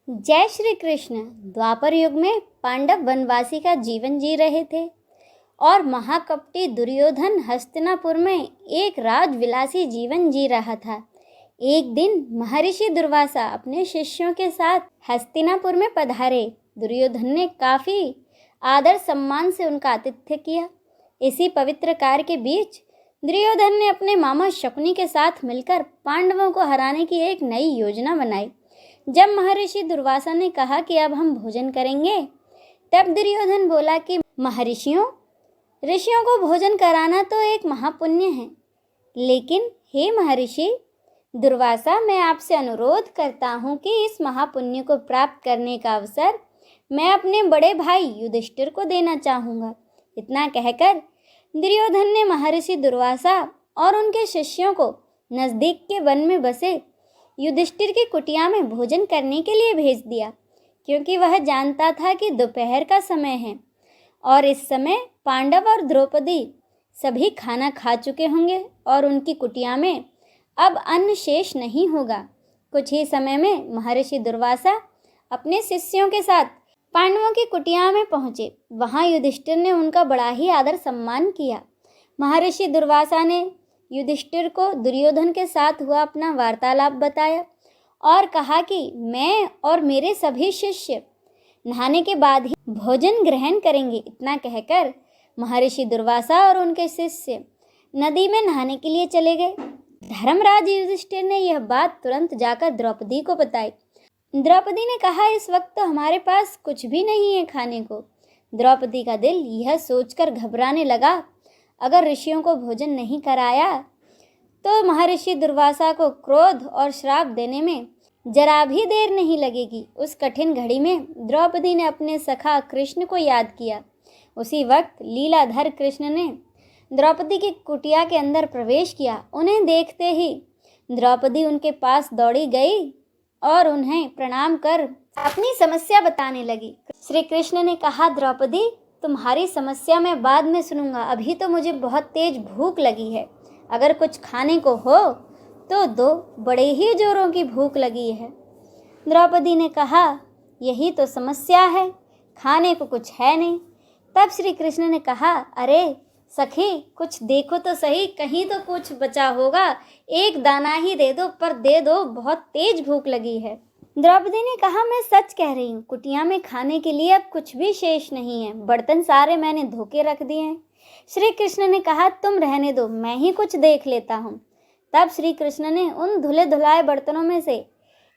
जय श्री कृष्ण। द्वापर युग में पांडव वनवासी का जीवन जी रहे थे और महाकपटी दुर्योधन हस्तिनापुर में एक राजविलासी जीवन जी रहा था। एक दिन महर्षि दुर्वासा अपने शिष्यों के साथ हस्तिनापुर में पधारे। दुर्योधन ने काफी आदर सम्मान से उनका आतिथ्य किया। इसी पवित्र कार्य के बीच दुर्योधन ने अपने मामा शकुनी के साथ मिलकर पांडवों को हराने की एक नई योजना बनाई। जब महर्षि दुर्वासा ने कहा कि अब हम भोजन करेंगे, तब दुर्योधन बोला कि महर्षियों, ऋषियों को भोजन कराना तो एक महापुण्य है, लेकिन हे महर्षि दुर्वासा, मैं आपसे अनुरोध करता हूँ कि इस महापुण्य को प्राप्त करने का अवसर मैं अपने बड़े भाई युधिष्ठिर को देना चाहूँगा। इतना कहकर दुर्योधन ने महर्षि दुर्वासा और उनके शिष्यों को नजदीक के वन में बसे युधिष्ठिर की कुटिया में भोजन करने के लिए भेज दिया, क्योंकि वह जानता था कि दोपहर का समय है और इस समय पांडव और द्रौपदी सभी खाना खा चुके होंगे और उनकी कुटिया में अब अन्न शेष नहीं होगा। कुछ ही समय में महर्षि दुर्वासा अपने शिष्यों के साथ पांडवों की कुटिया में पहुंचे। वहां युधिष्ठिर ने उनका बड़ा ही आदर सम्मान किया। महर्षि दुर्वासा ने युधिष्ठिर को दुर्योधन के साथ हुआ अपना वार्तालाप बताया और कहा कि मैं और मेरे सभी शिष्य नहाने के बाद ही भोजन ग्रहण करेंगे। इतना कहकर महर्षि दुर्वासा और उनके शिष्य नदी में नहाने के लिए चले गए। धर्मराज युधिष्ठिर ने यह बात तुरंत जाकर द्रौपदी को बताई। द्रौपदी ने कहा, इस वक्त तो हमारे पास कुछ भी नहीं है खाने को। द्रौपदी का दिल यह सोचकर घबराने लगा, अगर ऋषियों को भोजन नहीं कराया तो महर्षि दुर्वासा को क्रोध और श्राप देने में जरा भी देर नहीं लगेगी। उस कठिन घड़ी में द्रौपदी ने अपने सखा कृष्ण को याद किया। उसी वक्त लीलाधर कृष्ण ने द्रौपदी की कुटिया के अंदर प्रवेश किया। उन्हें देखते ही द्रौपदी उनके पास दौड़ी गई और उन्हें प्रणाम कर अपनी समस्या बताने लगी। श्री कृष्ण ने कहा, द्रौपदी, तुम्हारी समस्या मैं बाद में सुनूंगा, अभी तो मुझे बहुत तेज भूख लगी है। अगर कुछ खाने को हो तो दो, बड़े ही जोरों की भूख लगी है। द्रौपदी ने कहा, यही तो समस्या है, खाने को कुछ है नहीं। तब श्री कृष्ण ने कहा, अरे सखी, कुछ देखो तो सही, कहीं तो कुछ बचा होगा, एक दाना ही दे दो, पर दे दो, बहुत तेज भूख लगी है। द्रौपदी ने कहा, मैं सच कह रही हूँ, कुटिया में खाने के लिए अब कुछ भी शेष नहीं है, बर्तन सारे मैंने धो के रख दिए हैं। श्री कृष्ण ने कहा, तुम रहने दो, मैं ही कुछ देख लेता हूँ। तब श्री कृष्ण ने उन धुले धुलाए बर्तनों में से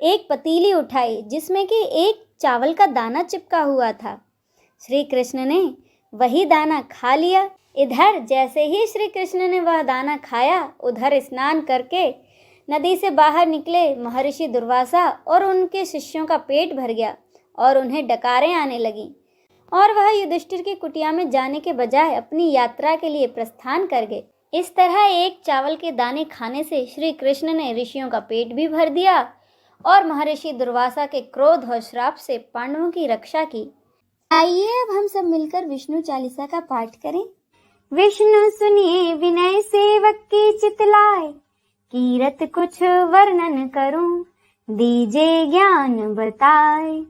एक पतीली उठाई, जिसमें कि एक चावल का दाना चिपका हुआ था। श्री कृष्ण ने वही दाना खा लिया। इधर जैसे ही श्री कृष्ण ने वह दाना खाया, उधर स्नान करके नदी से बाहर निकले महर्षि दुर्वासा और उनके शिष्यों का पेट भर गया और उन्हें डकारें आने लगीं और वह युधिष्ठिर की कुटिया में जाने के बजाय अपनी यात्रा के लिए प्रस्थान कर गए। इस तरह एक चावल के दाने खाने से श्री कृष्ण ने ऋषियों का पेट भी भर दिया और महर्षि दुर्वासा के क्रोध और श्राप से पांडवों की रक्षा की। आइए अब हम सब मिलकर विष्णु चालीसा का पाठ करें। विष्णु सुनिए विनय सेवक की चितलाए, कीरत कुछ वर्णन करूं, दीजे ज्ञान बताए।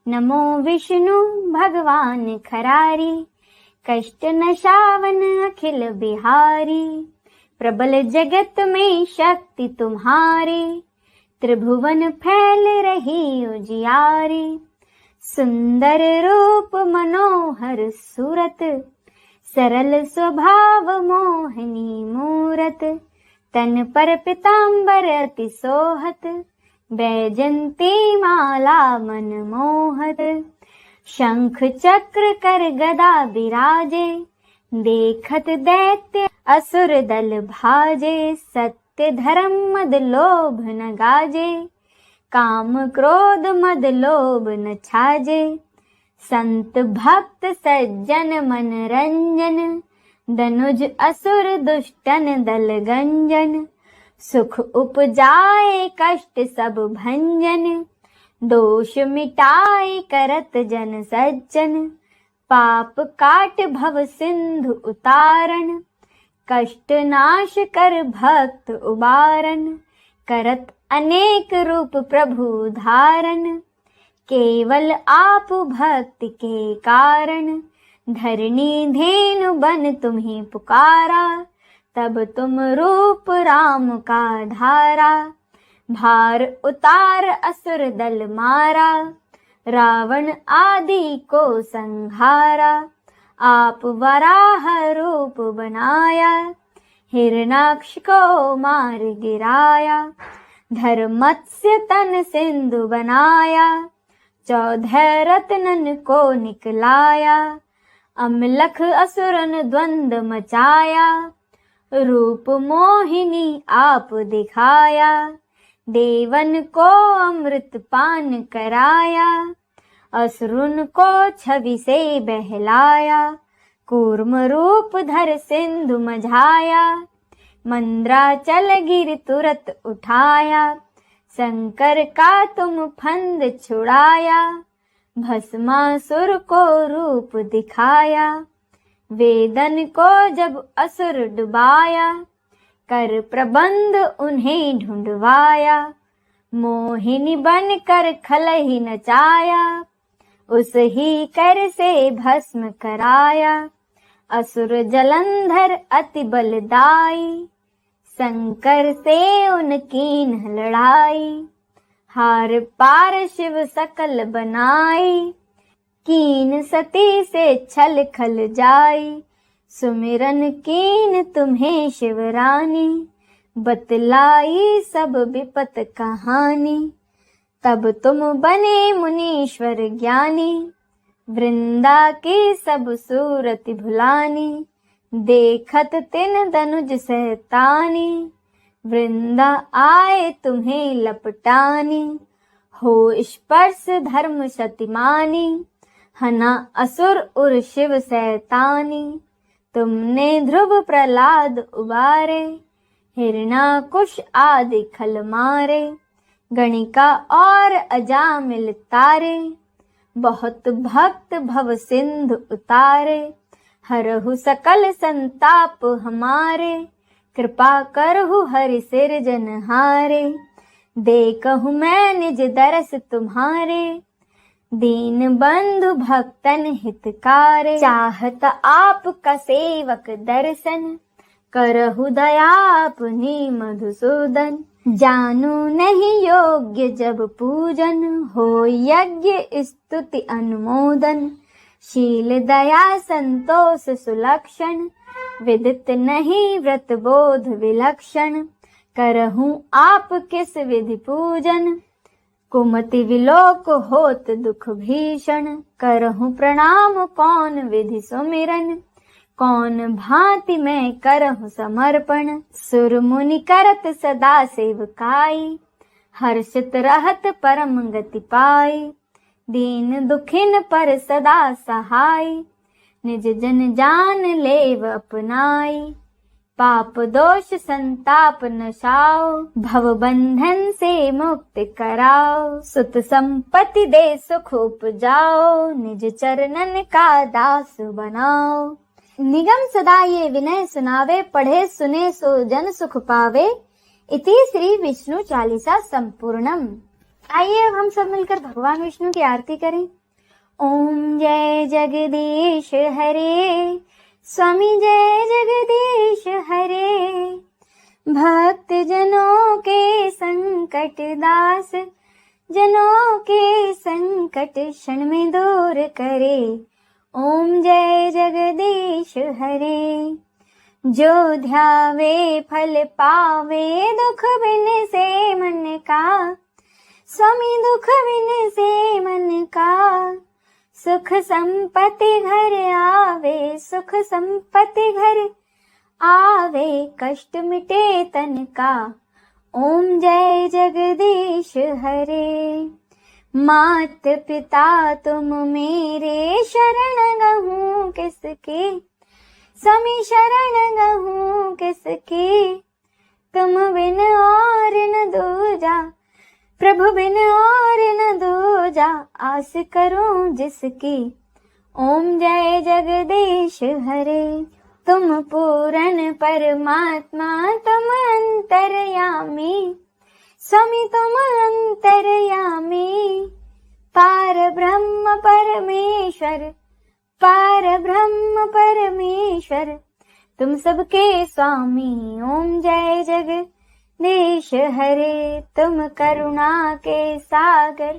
नमो विष्णु भगवान खरारी, कष्ट नशावन अखिल बिहारी। प्रबल जगत में शक्ति तुम्हारी, त्रिभुवन फैल रही उजियारी। सुंदर रूप मनोहर सूरत, सरल स्वभाव मोहिनी मूरत। तन पर पीतांबर अति सोहत, बैजंती माला मन मोहत। शंख चक्र कर गदा विराजे, देखत दैत्य असुर दल भाजे। सत्य धर्म मद लोभ न गाजे, काम क्रोध मद लोभ न छाजे। संत भक्त सज्जन मन रंजन, दनुज असुर दुष्टन दल गंजन। सुख उपजाए कष्ट सब भंजन, दोष मिटाए करत जन सज्जन। पाप काट भव सिंधु उतारण, कष्ट नाश कर भक्त उबारन। करत अनेक रूप प्रभु धारन, केवल आप भक्ति के कारण धरणी धेनु बन तुम्हें पुकारा। तब तुम रूप राम का धारा, भार उतार असुर दल मारा। रावण आदि को संहारा, आप वराह रूप बनाया। हिरणाक्ष को मार गिराया, धर्मत्स्य तन सिंधु बनाया। 14 रत्नन को निकलाया, अमलख असुरन द्वंद मचाया। रूप मोहिनी आप दिखाया, देवन को अमृत पान कराया। असुरन को छवि से बहलाया, कूर्म रूप धर सिंधु मझाया। मंद्राचल गिर तुरत उठाया, शंकर का तुम फंद छुड़ाया। भस्मासुर को रूप दिखाया, वेदन को जब असुर डुबाया। कर प्रबंध उन्हें ढूंढवाया, मोहिनी बन कर खलहि नचाया। उस ही कर से भस्म कराया, असुर जलंधर अति बलदाई। शंकर से उनकी न लड़ाई, हार पार शिव सकल बनाई। कीन सती से छल खल जाई, सुमिरन कीन तुम्हें शिवरानी। बतलाई सब विपत कहानी, तब तुम बने मुनीश्वर ज्ञानी। वृंदा की सब सूरत भुलानी, देखत तिन दनुज सहतानी। वृंदा आए तुम्हें लपटानी, हो स्पर्श धर्म शतिमानी। हना असुर उर शिव सैतानी, तुमने ध्रुव प्रहलाद उबारे। हिरणाकुश आदि खल मारे, गणिका और अजामिल तारे। बहुत भक्त भव सिंधु उतारे, हरहु सकल संताप हमारे। कृपा करहु हरि सिरजनहारे, देखहु मैं निज दरस तुम्हारे। दीन बंधु भक्तन हितकारे, चाहत आपका सेवक दर्शन। करहु दया अपनी मधुसूदन, जानू नहीं योग्य जब पूजन। हो यज्ञ स्तुति अनुमोदन, शील दया संतोष सुलक्षण। विदित नहीं व्रत बोध विलक्षण, करहूं आप किस विधि पूजन। कुमति विलोक होत दुख भीषण, करहूं प्रणाम कौन विधि सुमिरन। कौन भांति मैं करहूं समर्पण, सुर मुनि करत सदा सेवकाई। हर्षित रहत परम गति पाई, दीन दुखिन पर सदा सहाय। निज जन जान लेव अपनाई, पाप दोष संताप नशाओ। भव बंधन से मुक्त कराओ, सुत संपत्ति दे सुख उपजाओ। निज चरणन का दास बनाओ, निगम सदा ये विनय सुनावे। पढ़े सुने सो जन सुख पावे, इति श्री विष्णु चालीसा संपूर्णम। आइए अब हम सब मिलकर भगवान विष्णु की आरती करें। ओम जय जगदीश हरे, स्वामी जय जगदीश हरे। भक्त जनों के संकट दास, जनों के संकट क्षण में दूर करे। ओम जय जगदीश हरे। जो ध्यावे फल पावे, दुख बिन से मन का। स्वामी दुख बिन से मन का, सुख संपत्ति घर आवे। सुख संपत्ति घर आवे, कष्ट मिटे तन का। ओम जय जगदीश हरे। मात पिता तुम मेरे, शरण गहूँ किसके। स्वामी शरण गहूँ किसके, तुम बिन और न दूजा। प्रभु बिन और न दूजा, आस करूं जिसकी। ओम जय जगदीश हरे। तुम पूर्ण परमात्मा, तुम अंतर्यामी। स्वामी तुम अंतर्यामी, पार ब्रह्म परमेश्वर, पार ब्रह्म परमेश्वर, तुम सबके स्वामी। ओम जय जगदीश हरे, तुम करुणा के सागर,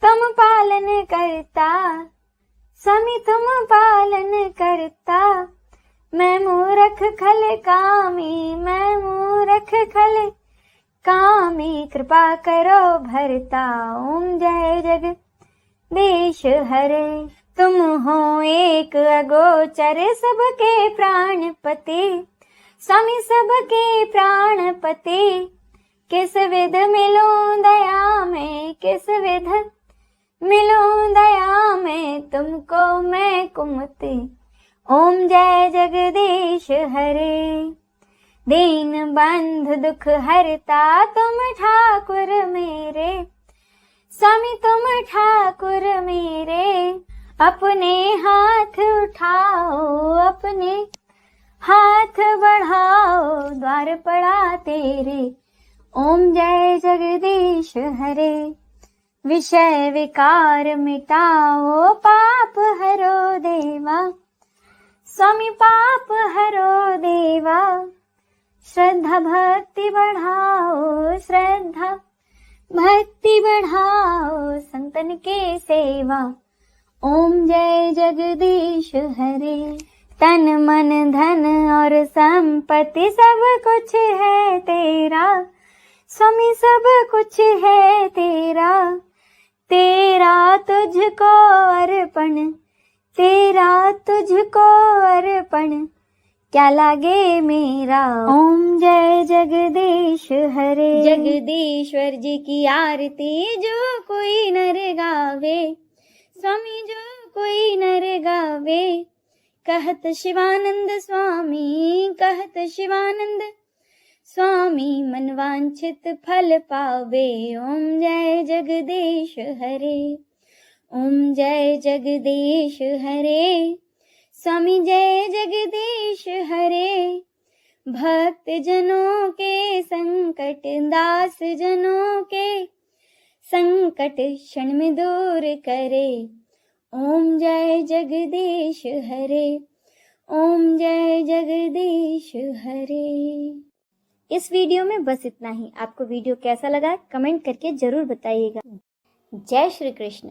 तुम पालन करता, स्वामी तुम पालन करता। मैं मूर्ख खल कामी, मैं मूर्ख खल कामी, कृपा करो भरता। ओम जय जगदीश हरे, तुम हो एक अगोचर, सबके प्राणपति, स्वामी सबके प्राणपति। किस विध मिलूं दया में, किस विध मिलूं दया में, तुमको मैं कुमति। ओम जय जगदीश हरे, दीन बंधु दुख हरता, तुम ठाकुर मेरे, स्वामी तुम ठाकुर मेरे। अपने हाथ उठाओ, अपने हाथ बढ़ाओ, द्वार पड़ा तेरे। ओम जय जगदीश हरे, विषय विकार मिटाओ, पाप हरो देवा, स्वामी पाप हरो देवा। श्रद्धा भक्ति बढ़ाओ, श्रद्धा भक्ति बढ़ाओ, संतन के सेवा। ओम जय जगदीश हरे, तन मन धन और संपत्ति सब कुछ है तेरा, स्वामी सब कुछ है तेरा। तेरा तुझको अर्पण, तेरा तुझको अर्पण, क्या लागे मेरा। ओम जय जगदीश हरे, जगदीश्वर जी की आरती जो कोई नर गावे, स्वामी जो कोई नर गावे। कहत शिवानंद स्वामी, कहत शिवानंद स्वामी, मन वांछित फल पावे। ओम जय जगदीश हरे, ओम जय जगदीश हरे, स्वामी जय जगदीश हरे। भक्त जनों के संकट, दास जनों के संकट, क्षण में दूर करे। ओम जय जगदीश हरे, ओम जय जगदीश हरे। इस वीडियो में बस इतना ही। आपको वीडियो कैसा लगा कमेंट करके जरूर बताइएगा। जय श्री कृष्ण।